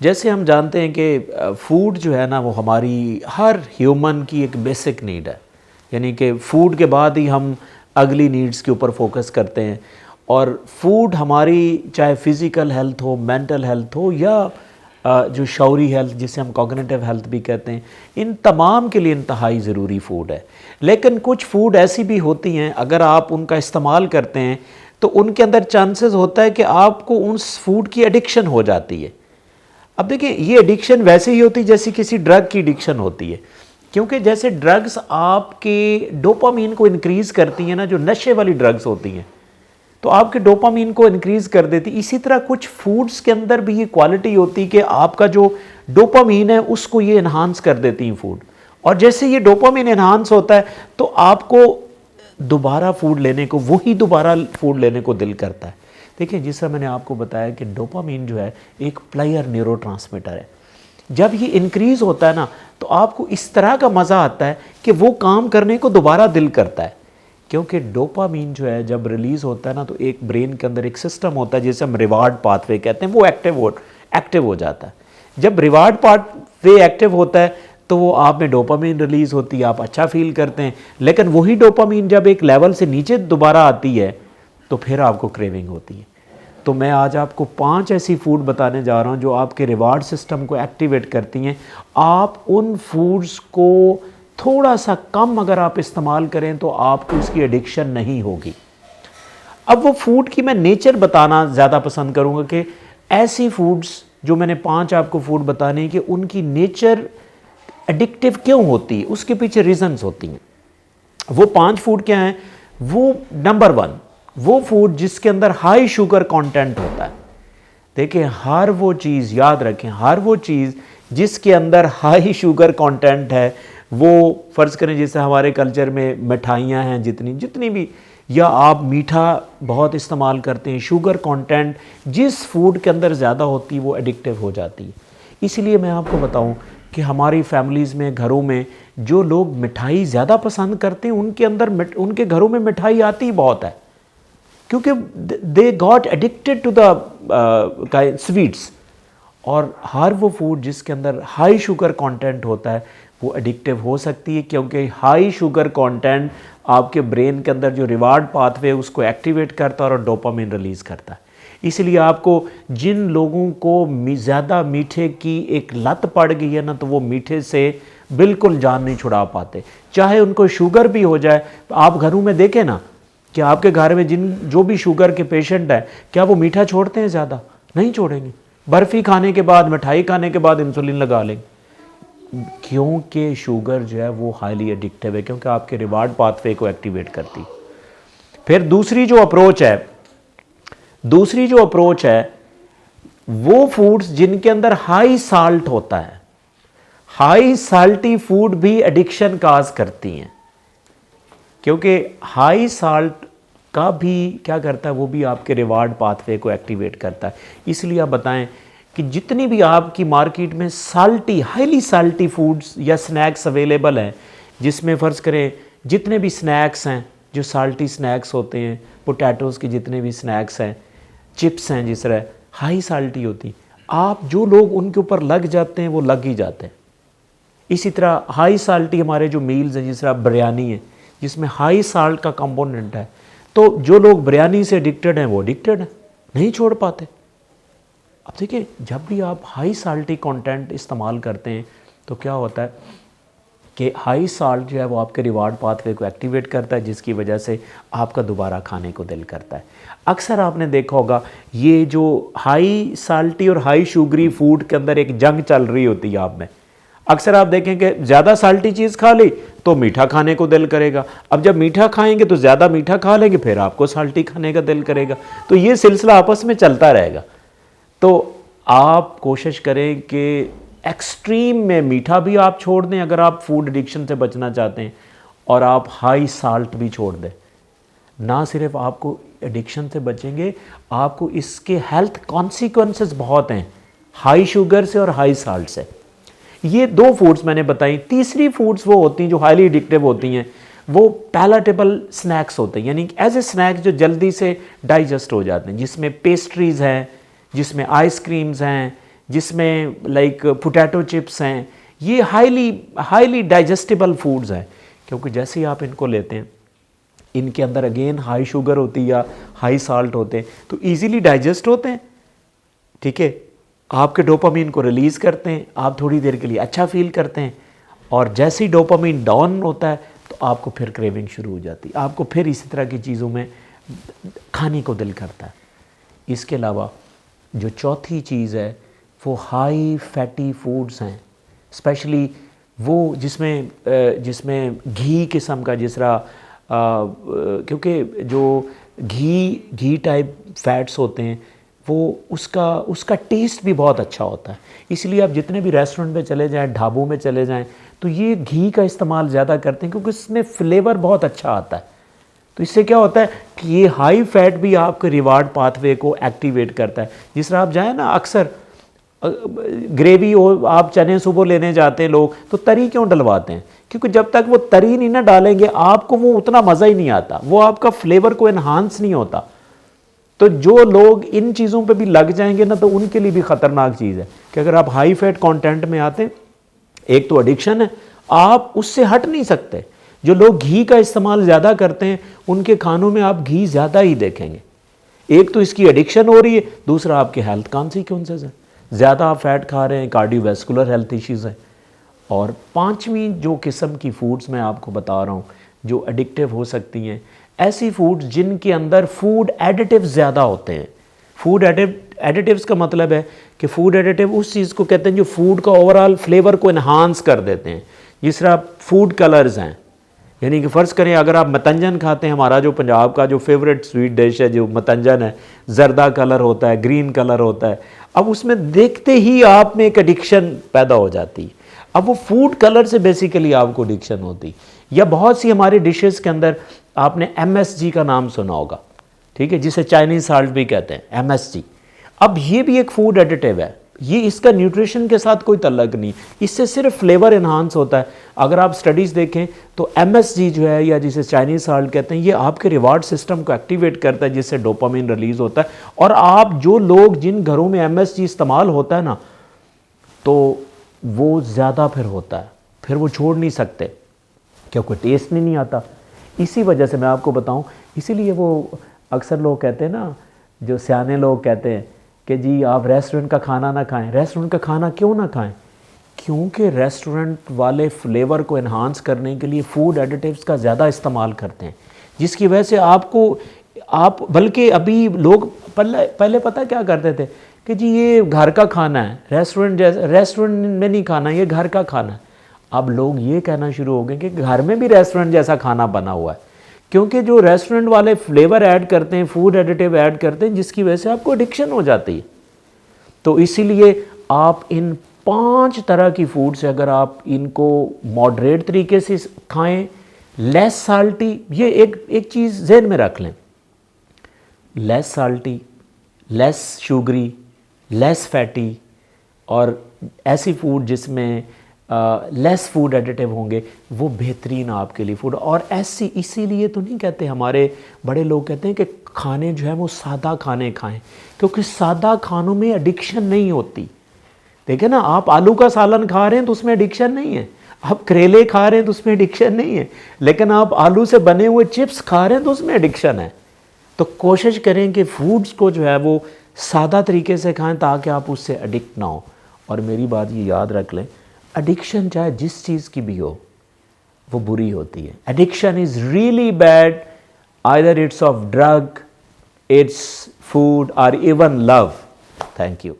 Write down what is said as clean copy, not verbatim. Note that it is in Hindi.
जैसे हम जानते हैं कि फूड जो है ना वो हमारी हर ह्यूमन की एक बेसिक नीड है। यानी कि फूड के बाद ही हम अगली नीड्स के ऊपर फोकस करते हैं। और फूड हमारी चाहे फिज़िकल हेल्थ हो, मेंटल हेल्थ हो या जो शौरी हेल्थ जिसे हम कॉग्निटिव हेल्थ भी कहते हैं, इन तमाम के लिए इंतहाई ज़रूरी फ़ूड है। लेकिन कुछ फ़ूड ऐसी भी होती हैं, अगर आप उनका इस्तेमाल करते हैं तो उनके अंदर चांसेस होता है कि आपको उस फूड की एडिक्शन हो जाती है। अब देखिए, ये एडिक्शन वैसे ही होती है जैसे किसी ड्रग की एडिक्शन होती है। क्योंकि जैसे ड्रग्स आपके डोपामीन को इंक्रीज़ करती हैं ना, जो नशे वाली ड्रग्स होती हैं, तो आपके डोपामीन को इंक्रीज़ कर देती। इसी तरह कुछ फूड्स के अंदर भी ये क्वालिटी होती है कि आपका जो डोपामीन है उसको ये इन्हांस कर देती हैं फूड। और जैसे ये डोपामीन इन्हांस होता है तो आपको दोबारा फूड लेने को, वही दोबारा फूड लेने को दिल करता है। देखिए, जिस तरह मैंने आपको बताया कि डोपामीन जो है एक प्लेयर न्यूरोट्रांसमीटर है। जब ये इंक्रीज़ होता है ना तो आपको इस तरह का मज़ा आता है कि वो काम करने को दोबारा दिल करता है। क्योंकि डोपामीन जो है जब रिलीज़ होता है ना तो एक ब्रेन के अंदर एक सिस्टम होता है जिसे हम रिवार्ड पाथवे कहते हैं, वो एक्टिव हो जाता है। जब रिवार्ड पाथवे एक्टिव होता है तो वो आप में डोपामीन रिलीज़ होती है, आप अच्छा फील करते हैं। लेकिन वही डोपामीन जब एक लेवल से नीचे दोबारा आती है तो फिर आपको क्रेविंग होती है। तो मैं आज आपको 5 ऐसी फूड बताने जा रहा हूँ जो आपके रिवार्ड सिस्टम को एक्टिवेट करती हैं। आप उन फूड्स को थोड़ा सा कम अगर आप इस्तेमाल करें तो आपको इसकी एडिक्शन नहीं होगी। अब वो फूड की मैं नेचर बताना ज़्यादा पसंद करूँगा कि ऐसी फूड्स जो मैंने 5 आपको फूड बताने हैं कि उनकी नेचर एडिक्टिव क्यों होती है, उसके पीछे रीजंस होती हैं। वो 5 फूड क्या हैं? वो नंबर 1, वो फूड जिसके अंदर हाई शुगर कंटेंट होता है। देखिए, हर वो चीज़ याद रखें, हर वो चीज़ जिसके अंदर हाई शुगर कंटेंट है, वो फ़र्ज़ करें जैसे हमारे कल्चर में मिठाइयाँ हैं, जितनी भी, या आप मीठा बहुत इस्तेमाल करते हैं, शुगर कंटेंट जिस फूड के अंदर ज़्यादा होती है वो एडिक्टिव हो जाती है। इसलिए मैं आपको बताऊं कि हमारी फैमिलीज़ में, घरों में जो लोग मिठाई ज़्यादा पसंद करते हैं उनके घरों में मिठाई आती बहुत है, क्योंकि they got addicted to the sweets. और हर वो फूड जिसके अंदर हाई शुगर कंटेंट होता है वो एडिक्टिव हो सकती है, क्योंकि हाई शुगर कंटेंट आपके ब्रेन के अंदर जो रिवार्ड पाथवे उसको एक्टिवेट करता है और डोपामिन रिलीज़ करता है। इसलिए आपको, जिन लोगों को ज़्यादा मीठे की एक लत पड़ गई है ना, तो वो मीठे से बिल्कुल जान नहीं छुड़ा पाते, चाहे उनको शुगर भी हो जाए। आप घरों में देखें ना कि आपके घर में जो भी शुगर के पेशेंट हैं, क्या वो मीठा छोड़ते हैं? ज़्यादा नहीं छोड़ेंगे। बर्फ़ी खाने के बाद, मिठाई खाने के बाद इंसुलिन लगा लेंगे, क्योंकि शुगर जो है वो हाईली एडिक्टिव है, क्योंकि आपके रिवार्ड पाथवे को एक्टिवेट करती। फिर दूसरी जो अप्रोच है वो फूड्स जिनके अंदर हाई साल्ट होता है। हाई साल्टी फूड भी एडिक्शन काज करती हैं, क्योंकि हाई साल्ट का भी क्या करता है, वो भी आपके रिवार्ड पाथवे को एक्टिवेट करता है। इसलिए आप बताएं कि जितनी भी आपकी मार्केट में हाईली साल्टी फूड्स या स्नैक्स अवेलेबल हैं, जिसमें फ़र्ज़ करें जितने भी स्नैक्स हैं जो साल्टी स्नैक्स होते हैं, पोटैटोज़ के जितने भी स्नैक्स हैं, चिप्स हैं, जिस तरह हाई साल्टी होती, आप जो लोग उनके ऊपर लग जाते हैं वो लग ही जाते हैं। इसी तरह हाई साल्टी हमारे जो मील्स हैं, जिस तरह बिरयानी है जिसमें हाई साल्ट का कंपोनेंट है, तो जो लोग बिरयानी से एडिक्टेड हैं वो एडिक्टेड हैं, नहीं छोड़ पाते। अब देखिए, जब भी आप हाई साल्टी कंटेंट इस्तेमाल करते हैं तो क्या होता है कि हाई साल्ट जो है वो आपके रिवार्ड पाथवे को एक्टिवेट करता है, जिसकी वजह से आपका दोबारा खाने को दिल करता है। अक्सर आपने देखा होगा ये जो हाई साल्टी और हाई शुगरी फूड के अंदर एक जंग चल रही होती है आप में। अक्सर आप देखें कि ज़्यादा साल्टी चीज़ खा ली तो मीठा खाने को दिल करेगा, अब जब मीठा खाएंगे तो ज़्यादा मीठा खा लेंगे, फिर आपको साल्टी खाने का दिल करेगा। तो ये सिलसिला आपस में चलता रहेगा। तो आप कोशिश करें कि एक्सट्रीम में मीठा भी आप छोड़ दें अगर आप फूड एडिक्शन से बचना चाहते हैं, और आप हाई साल्ट भी छोड़ दें। ना सिर्फ आपको एडिक्शन से बचेंगे, आपको इसके हेल्थ कॉन्सिक्वेंसेस बहुत हैं हाई शुगर से और हाई साल्ट से। ये 2 फूड्स मैंने बताई। तीसरी फूड्स वो होती हैं जो हाईली एडिक्टिव होती हैं, वो पैलेटेबल स्नैक्स होते हैं, यानी एज ए स्नैक्स जो जल्दी से डाइजेस्ट हो जाते हैं, जिसमें पेस्ट्रीज़ हैं, जिसमें आइसक्रीम्स हैं, जिसमें लाइक पोटैटो चिप्स हैं, ये हाईली डाइजेस्टिबल फूड्स हैं, क्योंकि जैसे ही आप इनको लेते हैं इनके अंदर अगेन हाई शुगर होती है या हाई साल्ट होते हैं, तो इजीली डाइजेस्ट होते हैं, ठीक है, आपके डोपामीन को रिलीज़ करते हैं, आप थोड़ी देर के लिए अच्छा फील करते हैं, और जैसे ही डोपामीन डाउन होता है तो आपको फिर क्रेविंग शुरू हो जाती है, आपको फिर इसी तरह की चीज़ों में खाने को दिल करता है। इसके अलावा जो चौथी चीज़ है वो हाई फैटी फूड्स हैं, स्पेशली वो जिसमें घी किस्म का, जिस तरह क्योंकि जो घी टाइप फैट्स होते हैं वो उसका टेस्ट भी बहुत अच्छा होता है, इसलिए आप जितने भी रेस्टोरेंट में चले जाएं, ढाबों में चले जाएं, तो ये घी का इस्तेमाल ज़्यादा करते हैं क्योंकि इसमें फ्लेवर बहुत अच्छा आता है। तो इससे क्या होता है कि ये हाई फैट भी आपके रिवार्ड पाथवे को एक्टिवेट करता है। जिस तरह आप जाएँ ना, अक्सर ग्रेवी हो, आप चने सुबह लेने जाते हैं लोग, तो तरी क्यों डलवाते हैं? क्योंकि जब तक वो तरी नहीं ना डालेंगे आपको वो उतना मज़ा ही नहीं आता, वो आपका फ्लेवर को एनहांस नहीं होता। तो जो लोग इन चीज़ों पे भी लग जाएंगे ना, तो उनके लिए भी ख़तरनाक चीज़ है कि अगर आप हाई फैट कंटेंट में आते हैं, एक तो एडिक्शन है, आप उससे हट नहीं सकते। जो लोग घी का इस्तेमाल ज़्यादा करते हैं उनके खानों में आप घी ज़्यादा ही देखेंगे। एक तो इसकी एडिक्शन हो रही है, दूसरा आपके हेल्थ कॉन्सिक्वेंसेस हैं, ज़्यादा आप फैट खा रहे हैं, कार्डियोवैस्कुलर हेल्थ इश्यूज़ हैं। और पांचवी जो किस्म की फूड्स मैं आपको बता रहा हूँ जो एडिक्टिव हो सकती हैं, ऐसी फूड्स जिनके अंदर फूड एडिटिव्स ज़्यादा होते हैं। फूड एडिटिव्स का मतलब है कि फूड एडिटिव उस चीज़ को कहते हैं जो फूड का ओवरऑल फ्लेवर को इन्हांस कर देते हैं। जिस तरह फूड कलर्स हैं, यानी कि फ़र्ज़ करें अगर आप मतंजन खाते हैं, हमारा जो पंजाब का जो फेवरेट स्वीट डिश है जो मतंजन है, जर्दा कलर होता है, ग्रीन कलर होता है, अब उसमें देखते ही आप में एक एडिक्शन पैदा हो जाती है। अब वो फूड कलर से बेसिकली आपको एडिक्शन होती। या बहुत सी हमारी डिशेस के अंदर आपने MSG का नाम सुना होगा, ठीक है, जिसे चाइनीज साल्ट भी कहते हैं, MSG। अब ये भी एक फूड एडिटिव है, ये इसका न्यूट्रिशन के साथ कोई तल्लक नहीं, इससे सिर्फ फ्लेवर इन्हांस होता है। अगर आप स्टडीज़ देखें तो MSG जो है, या जिसे चाइनीज साल्ट कहते हैं, ये आपके रिवार्ड सिस्टम को एक्टिवेट करता है, जिससे डोपामिन रिलीज़ होता है। और आप जो लोग जिन घरों में MSG इस्तेमाल होता है ना, तो वो ज़्यादा फिर होता है, फिर वो छोड़ नहीं सकते क्योंकि टेस्ट नहीं आता। इसी वजह से मैं आपको बताऊं, इसीलिए वो अक्सर लोग कहते हैं ना, जो सियाने लोग कहते हैं कि जी आप रेस्टोरेंट का खाना ना खाएं। रेस्टोरेंट का खाना क्यों ना खाएं? क्योंकि रेस्टोरेंट वाले फ्लेवर को एनहांस करने के लिए फूड एडिटिव्स का ज़्यादा इस्तेमाल करते हैं, जिसकी वजह से आप बल्कि अभी लोग पहले पता क्या करते थे कि जी ये घर का खाना है, रेस्टोरेंट में नहीं खाना, ये घर का खाना है। अब लोग ये कहना शुरू हो गए कि घर में भी रेस्टोरेंट जैसा खाना बना हुआ है, क्योंकि जो रेस्टोरेंट वाले फ्लेवर ऐड करते हैं, फूड एडिटिव ऐड करते हैं, जिसकी वजह से आपको एडिक्शन हो जाती है। तो इसीलिए आप इन 5 तरह की फूड से अगर आप इनको मॉडरेट तरीके से खाएं, लेस साल्टी, ये एक चीज़ जहन में रख लें, less salty, less sugary, less fatty, और ऐसी फूड जिसमें लेस फूड एडिटिव होंगे, वो बेहतरीन आपके लिए फूड। और ऐसी इसीलिए तो नहीं कहते, हमारे बड़े लोग कहते हैं कि खाने जो है वो सादा खाने खाएं, क्योंकि सादा खानों में एडिक्शन नहीं होती। देखिए ना, आप आलू का सालन खा रहे हैं तो उसमें एडिक्शन नहीं है, आप करेले खा रहे हैं तो उसमें एडिक्शन नहीं है, लेकिन आप आलू से बने हुए चिप्स खा रहे हैं तो उसमें एडिक्शन है। तो कोशिश करें कि फूड्स को जो है वो सादा तरीके से खाएं ताकि आप उससे एडिक्ट ना हो। और मेरी बात ये याद रख लें, एडिक्शन चाहे जिस चीज़ की भी हो वो बुरी होती है। Addiction is really bad, either it's of drug, its food और इवन लव। Thank you.